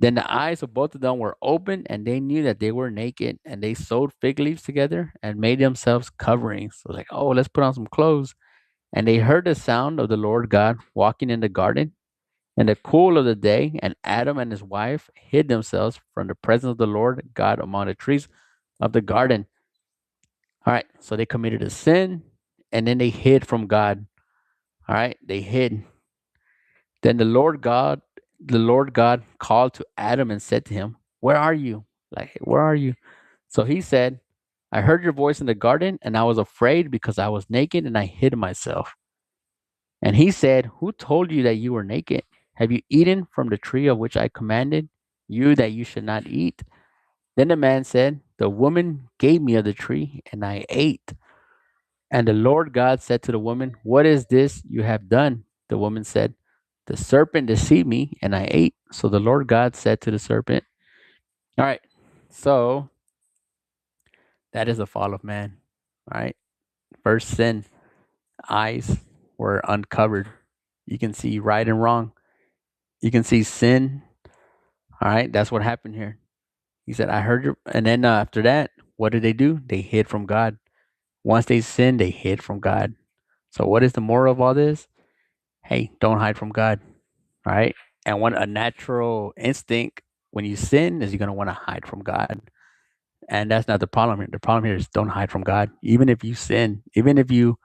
Then the eyes of both of them were opened, and they knew that they were naked, and they sewed fig leaves together and made themselves coverings. So like, oh, let's put on some clothes. And they heard the sound of the Lord God walking in the garden in the cool of the day, and Adam and his wife hid themselves from the presence of the Lord God among the trees of the garden. All right, so they committed a sin, and then they hid from God. All right, they hid. Then the Lord God called to Adam and said to him, "Where are you? Like, where are you?" So he said, "I heard your voice in the garden, and I was afraid because I was naked and I hid myself." And he said, "Who told you that you were naked? Have you eaten from the tree of which I commanded you that you should not eat?" Then the man said, "The woman gave me of the tree, and I ate." And the Lord God said to the woman, "What is this you have done?" The woman said, "The serpent deceived me, and I ate." So the Lord God said to the serpent, all right, so that is the fall of man. All right, first sin, eyes were uncovered. You can see right and wrong. You can see sin. All right, that's what happened here. He said, "I heard you." And then after that, what did they do? They hid from God. Once they sinned, they hid from God. So what is the moral of all this? Hey, don't hide from God. All right. And one a natural instinct when you sin is you're gonna want to hide from God. And that's not the problem here. The problem here is don't hide from God. Even if you sin, even if you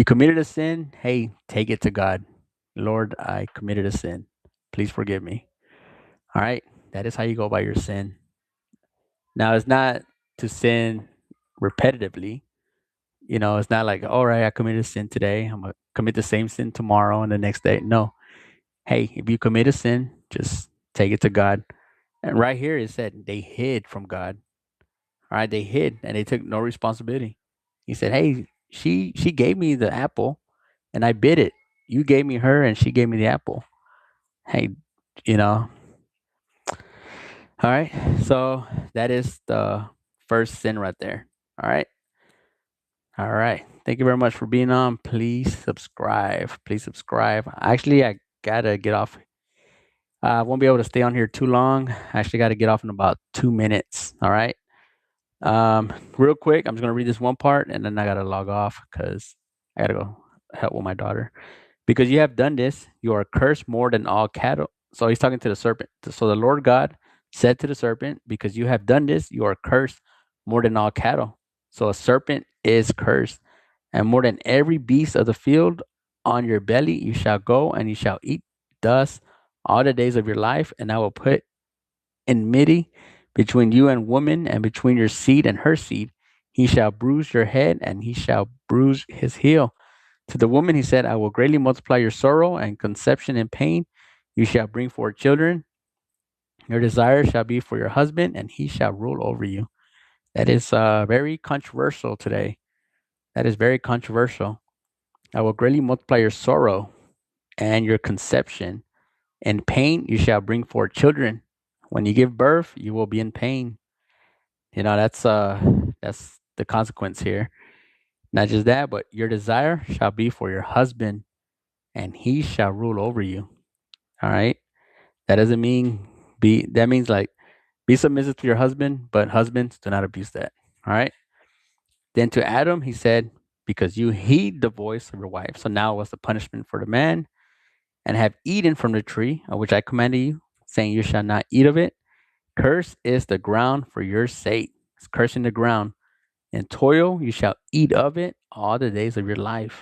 committed a sin, hey, take it to God. Lord, I committed a sin. Please forgive me. All right. That is how you go about your sin. Now it's not to sin repetitively. It's not like, all right, I committed a sin today. I'm gonna commit the same sin tomorrow and the next day. No. Hey, if you commit a sin, just take it to God. And right here it said they hid from God. All right, they hid and they took no responsibility. He said, "Hey, she gave me the apple and I bit it. You gave me her and she gave me the apple." Hey, you know. All right. So that is the first sin right there. All right. All right. Thank you very much for being on. Please subscribe. Please subscribe. Actually, I gotta get off. I won't be able to stay on here too long. I actually got to get off in about 2 minutes. All right. Real quick, I'm just gonna read this one part and then I gotta log off because I gotta go help with my daughter. Because you have done this, you are cursed more than all cattle. So he's talking to the serpent. So the Lord God said to the serpent, "Because you have done this, you are cursed more than all cattle." So a serpent is cursed, and more than every beast of the field. On your belly you shall go, and you shall eat dust all the days of your life. And I will put enmity between you and woman, and between your seed and her seed. He shall bruise your head, and he shall bruise his heel. To the woman he said, "I will greatly multiply your sorrow and conception and pain. You shall bring forth children. Your desire shall be for your husband, and he shall rule over you." That is very controversial today. That is very controversial. "I will greatly multiply your sorrow and your conception. In pain you shall bring forth children. When you give birth, you will be in pain." That's the consequence here. Not just that, but your desire shall be for your husband, and he shall rule over you. All right. That doesn't mean that means like be submissive to your husband, but husbands do not abuse that. All right. Then to Adam, he said, "Because you heed the voice of your wife." So now what's the punishment for the man? "And have eaten from the tree of which I commanded you, saying you shall not eat of it. Cursed is the ground for your sake." It's cursing the ground. "In toil you shall eat of it all the days of your life."